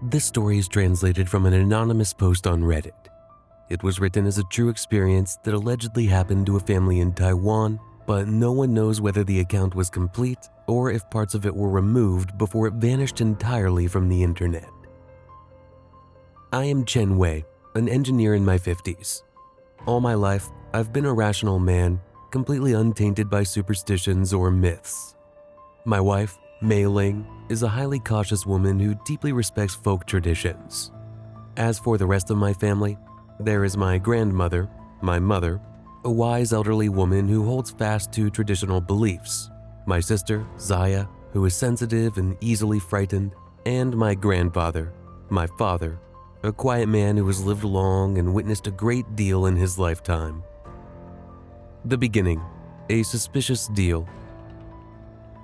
This story is translated from an anonymous post on Reddit. It was written as a true experience that allegedly happened to a family in Taiwan, but no one knows whether the account was complete or if parts of it were removed before it vanished entirely from the internet. I am Chen Wei, an engineer in my 50s. All my life, I've been a rational man, completely untainted by superstitions or myths. My wife, Mei Ling, is a highly cautious woman who deeply respects folk traditions. As for the rest of my family, there is my grandmother, my mother, a wise elderly woman who holds fast to traditional beliefs, my sister, Zaya, who is sensitive and easily frightened, and my grandfather, my father, a quiet man who has lived long and witnessed a great deal in his lifetime. The beginning, a suspicious deal.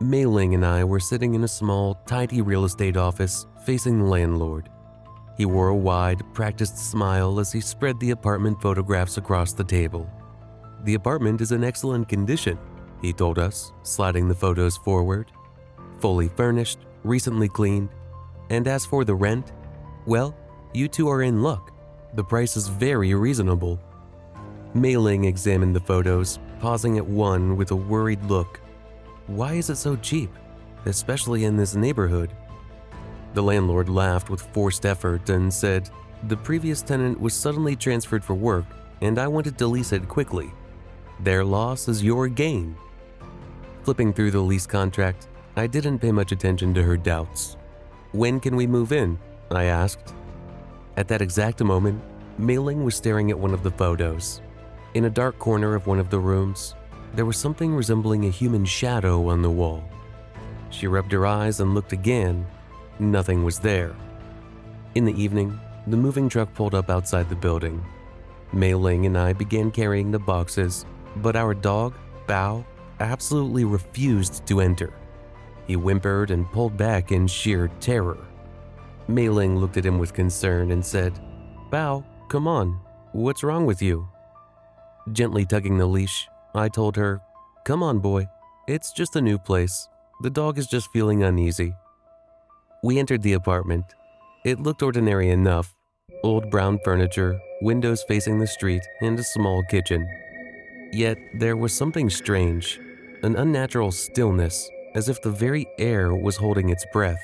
Mei Ling and I were sitting in a small, tidy real estate office facing the landlord. He wore a wide, practiced smile as he spread the apartment photographs across the table. The apartment is in excellent condition, he told us, sliding the photos forward. Fully furnished, recently cleaned. And as for the rent, well, you two are in luck. The price is very reasonable. Mei Ling examined the photos, pausing at one with a worried look. Why is it so cheap, especially in this neighborhood? The landlord laughed with forced effort and said, the previous tenant was suddenly transferred for work and I wanted to lease it quickly. Their loss is your gain. Flipping through the lease contract, I didn't pay much attention to her doubts. When can we move in? I asked. At that exact moment, Mei Ling was staring at one of the photos. In a dark corner of one of the rooms, there was something resembling a human shadow on the wall. She rubbed her eyes and looked again. Nothing was there. In the evening, the moving truck pulled up outside the building. Mei Ling and I began carrying the boxes, but our dog, Bao, absolutely refused to enter. He whimpered and pulled back in sheer terror. Mei Ling looked at him with concern and said, Bao, come on, what's wrong with you? Gently tugging the leash, I told her, come on boy, it's just a new place. The dog is just feeling uneasy. We entered the apartment. It looked ordinary enough. Old brown furniture, windows facing the street, and a small kitchen. Yet there was something strange, an unnatural stillness, as if the very air was holding its breath.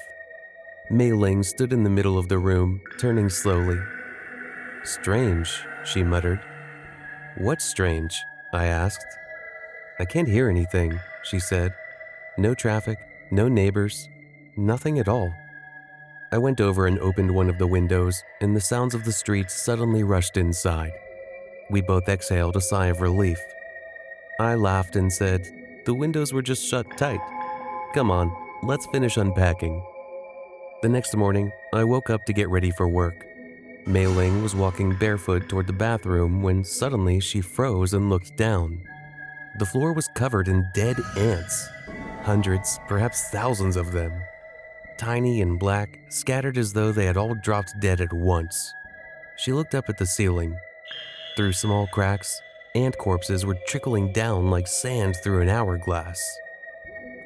Mei Ling stood in the middle of the room, turning slowly. Strange, she muttered. What's strange? I asked. I can't hear anything, she said. No traffic, no neighbors, nothing at all. I went over and opened one of the windows, and the sounds of the street suddenly rushed inside. We both exhaled a sigh of relief. I laughed and said, the windows were just shut tight. Come on, let's finish unpacking. The next morning, I woke up to get ready for work. Mei Ling was walking barefoot toward the bathroom when suddenly she froze and looked down. The floor was covered in dead ants. Hundreds, perhaps thousands of them. Tiny and black, scattered as though they had all dropped dead at once. She looked up at the ceiling. Through small cracks, ant corpses were trickling down like sand through an hourglass.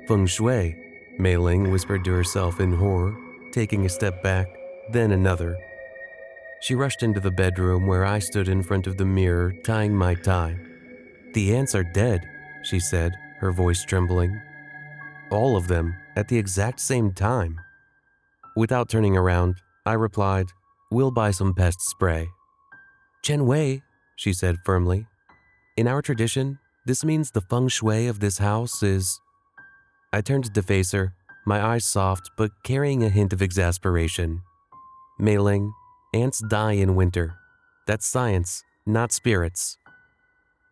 Feng shui, Mei Ling whispered to herself in horror, taking a step back, then another. She rushed into the bedroom where I stood in front of the mirror, tying my tie. The ants are dead, she said, her voice trembling. All of them, at the exact same time. Without turning around, I replied, we'll buy some pest spray. Chen Wei, she said firmly. In our tradition, this means the feng shui of this house is... I turned to face her, my eyes soft but carrying a hint of exasperation. Mei Ling, ants die in winter. That's science, not spirits.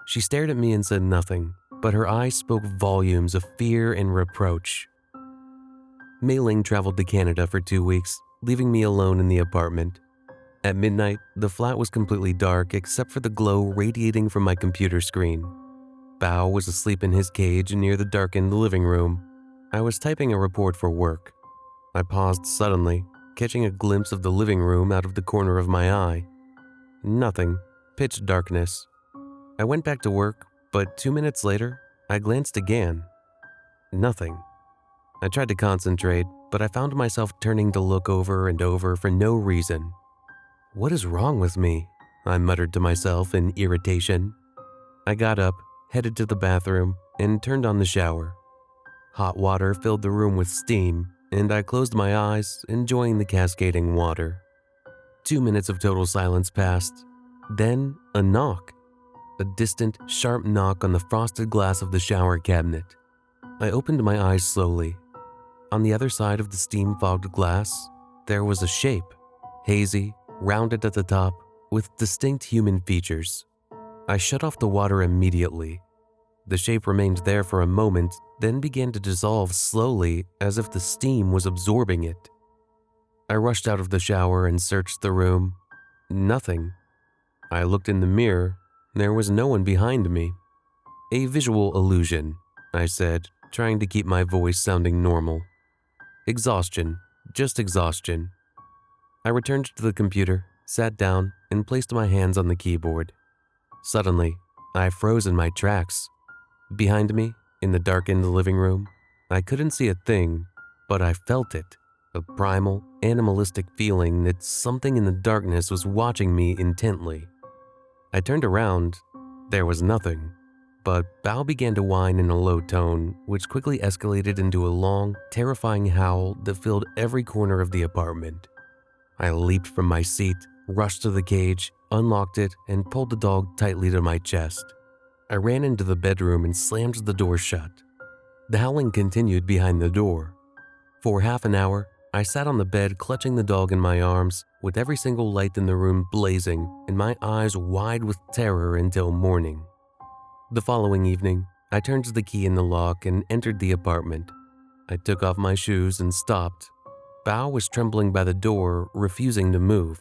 She stared at me and said nothing, but her eyes spoke volumes of fear and reproach. Mei Ling traveled to Canada for 2 weeks, leaving me alone in the apartment. At midnight, the flat was completely dark except for the glow radiating from my computer screen. Bao was asleep in his cage near the darkened living room. I was typing a report for work. I paused suddenly, catching a glimpse of the living room out of the corner of my eye. Nothing, pitch darkness. I went back to work, but 2 minutes later, I glanced again. Nothing. I tried to concentrate, but I found myself turning to look over and over for no reason. What is wrong with me? I muttered to myself in irritation. I got up, headed to the bathroom, and turned on the shower. Hot water filled the room with steam, and I closed my eyes, enjoying the cascading water. 2 minutes of total silence passed. Then a knock. A distant, sharp knock on the frosted glass of the shower cabinet. I opened my eyes slowly. On the other side of the steam-fogged glass, there was a shape, hazy, rounded at the top, with distinct human features. I shut off the water immediately. The shape remained there for a moment, then began to dissolve slowly as if the steam was absorbing it. I rushed out of the shower and searched the room. Nothing. I looked in the mirror. There was no one behind me. A visual illusion, I said, trying to keep my voice sounding normal. Exhaustion, just exhaustion. I returned to the computer, sat down, and placed my hands on the keyboard. Suddenly, I froze in my tracks. Behind me, in the darkened living room, I couldn't see a thing, but I felt it, a primal, animalistic feeling that something in the darkness was watching me intently. I turned around. There was nothing, but Bao began to whine in a low tone, which quickly escalated into a long, terrifying howl that filled every corner of the apartment. I leaped from my seat, rushed to the cage, unlocked it, and pulled the dog tightly to my chest. I ran into the bedroom and slammed the door shut. The howling continued behind the door. For half an hour, I sat on the bed clutching the dog in my arms, with every single light in the room blazing and my eyes wide with terror until morning. The following evening, I turned the key in the lock and entered the apartment. I took off my shoes and stopped. Bao was trembling by the door, refusing to move.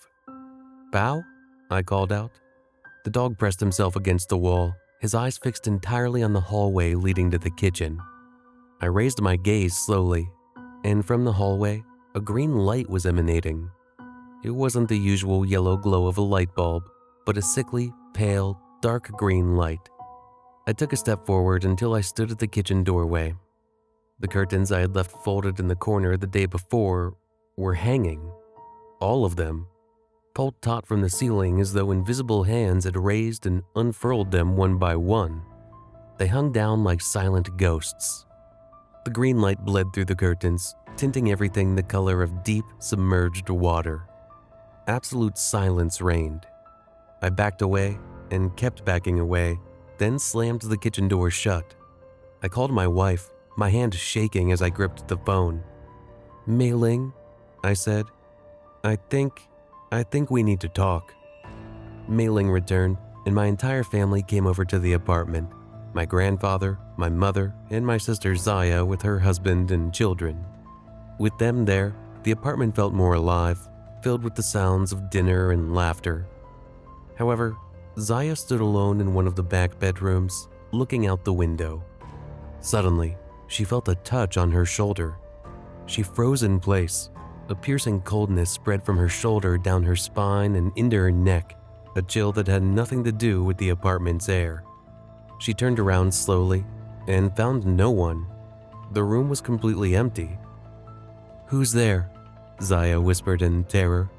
"Bao?" I called out. The dog pressed himself against the wall, his eyes fixed entirely on the hallway leading to the kitchen. I raised my gaze slowly, and from the hallway, a green light was emanating. It wasn't the usual yellow glow of a light bulb, but a sickly, pale, dark green light. I took a step forward until I stood at the kitchen doorway. The curtains I had left folded in the corner the day before were hanging. All of them, pulled taut from the ceiling as though invisible hands had raised and unfurled them one by one. They hung down like silent ghosts. The green light bled through the curtains, tinting everything the color of deep, submerged water. Absolute silence reigned. I backed away and kept backing away, then slammed the kitchen door shut. I called my wife, my hand shaking as I gripped the phone. "Mei Ling," I said, I think we need to talk." Mei Ling returned, and my entire family came over to the apartment. My grandfather, my mother, and my sister Zaya with her husband and children. With them there, the apartment felt more alive, filled with the sounds of dinner and laughter. However, Zaya stood alone in one of the back bedrooms, looking out the window. Suddenly, she felt a touch on her shoulder. She froze in place. A piercing coldness spread from her shoulder down her spine and into her neck, a chill that had nothing to do with the apartment's air. She turned around slowly and found no one. The room was completely empty. "Who's there?" Zaya whispered in terror.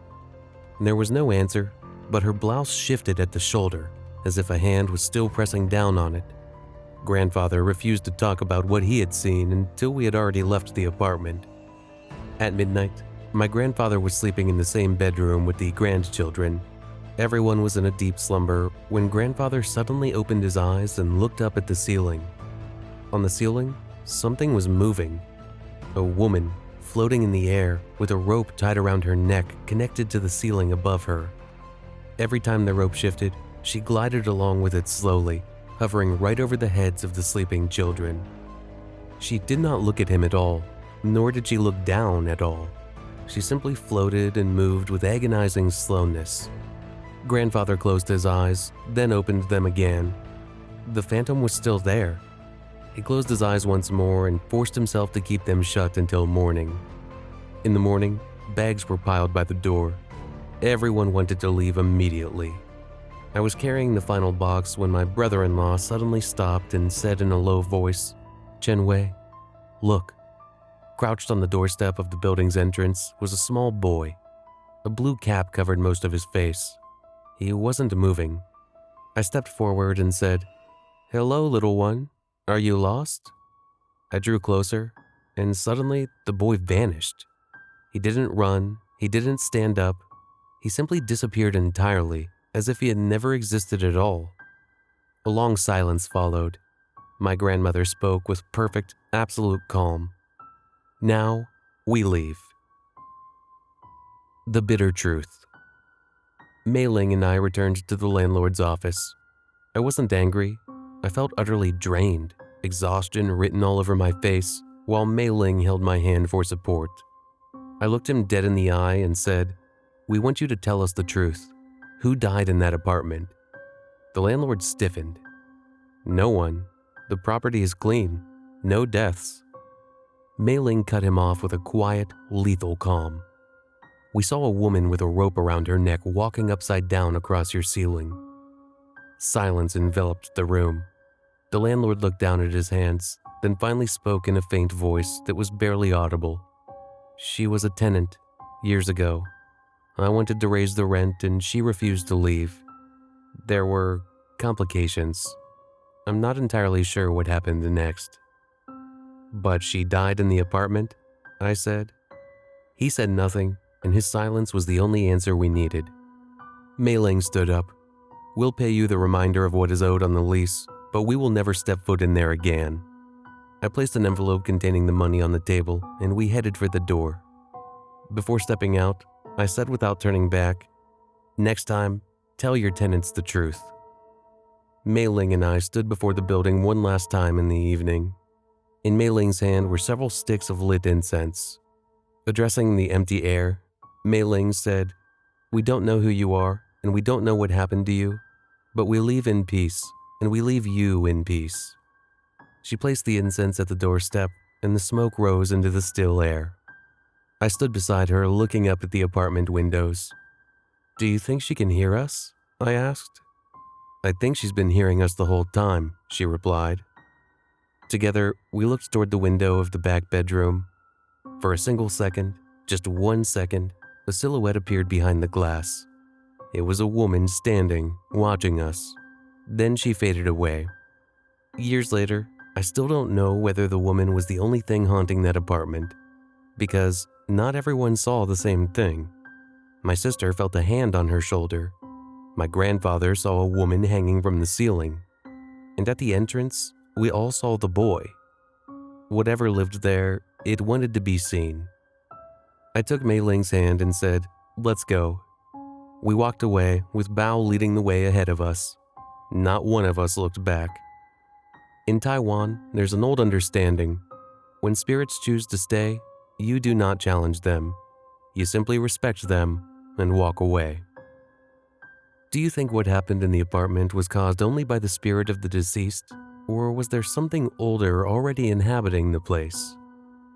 There was no answer, but her blouse shifted at the shoulder, as if a hand was still pressing down on it. Grandfather refused to talk about what he had seen until we had already left the apartment. At midnight, my grandfather was sleeping in the same bedroom with the grandchildren. Everyone was in a deep slumber when grandfather suddenly opened his eyes and looked up at the ceiling. On the ceiling, something was moving. A woman, floating in the air, with a rope tied around her neck connected to the ceiling above her. Every time the rope shifted, she glided along with it slowly, hovering right over the heads of the sleeping children. She did not look at him at all, nor did she look down at all. She simply floated and moved with agonizing slowness. Grandfather closed his eyes, then opened them again. The phantom was still there. He closed his eyes once more and forced himself to keep them shut until morning. In the morning, bags were piled by the door. Everyone wanted to leave immediately. I was carrying the final box when my brother-in-law suddenly stopped and said in a low voice, "Chen Wei, look." Crouched on the doorstep of the building's entrance was a small boy. A blue cap covered most of his face. He wasn't moving. I stepped forward and said, "Hello, little one. Are you lost?" I drew closer, and suddenly the boy vanished. He didn't run, he didn't stand up. He simply disappeared entirely, as if he had never existed at all. A long silence followed. My grandmother spoke with perfect, absolute calm. "Now, we leave." The bitter truth. Mei Ling and I returned to the landlord's office. I wasn't angry. I felt utterly drained, exhaustion written all over my face, while Mei Ling held my hand for support. I looked him dead in the eye and said, "We want you to tell us the truth. Who died in that apartment?" The landlord stiffened. "No one. The property is clean. No deaths." Mei Ling cut him off with a quiet, lethal calm. "We saw a woman with a rope around her neck walking upside down across your ceiling." Silence enveloped the room. The landlord looked down at his hands, then finally spoke in a faint voice that was barely audible. "She was a tenant, years ago. I wanted to raise the rent and she refused to leave. There were complications. I'm not entirely sure what happened next." "But she died in the apartment?" I said. He said nothing, and his silence was the only answer we needed. Mei Ling stood up. "We'll pay you the remainder of what is owed on the lease, but we will never step foot in there again." I placed an envelope containing the money on the table, and we headed for the door. Before stepping out, I said without turning back, "Next time, tell your tenants the truth." Mei Ling and I stood before the building one last time in the evening. In Mei Ling's hand were several sticks of lit incense. Addressing the empty air, Mei Ling said, "We don't know who you are, and we don't know what happened to you, but we leave in peace, and we leave you in peace." She placed the incense at the doorstep, and the smoke rose into the still air. I stood beside her, looking up at the apartment windows. "Do you think she can hear us?" I asked. "I think she's been hearing us the whole time," she replied. Together, we looked toward the window of the back bedroom. For a single second, just 1 second, a silhouette appeared behind the glass. It was a woman standing, watching us. Then she faded away. Years later, I still don't know whether the woman was the only thing haunting that apartment, because not everyone saw the same thing. My sister felt a hand on her shoulder. My grandfather saw a woman hanging from the ceiling. And at the entrance, we all saw the boy. Whatever lived there, it wanted to be seen. I took Mei Ling's hand and said, "Let's go." We walked away, with Bao leading the way ahead of us. Not one of us looked back. In Taiwan, there's an old understanding. When spirits choose to stay, you do not challenge them. You simply respect them and walk away. Do you think what happened in the apartment was caused only by the spirit of the deceased, or was there something older already inhabiting the place?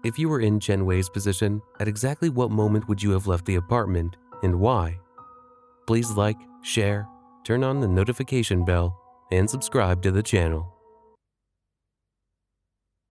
If you were in Chen Wei's position, at exactly what moment would you have left the apartment, and why? Please like, share, turn on the notification bell, and subscribe to the channel.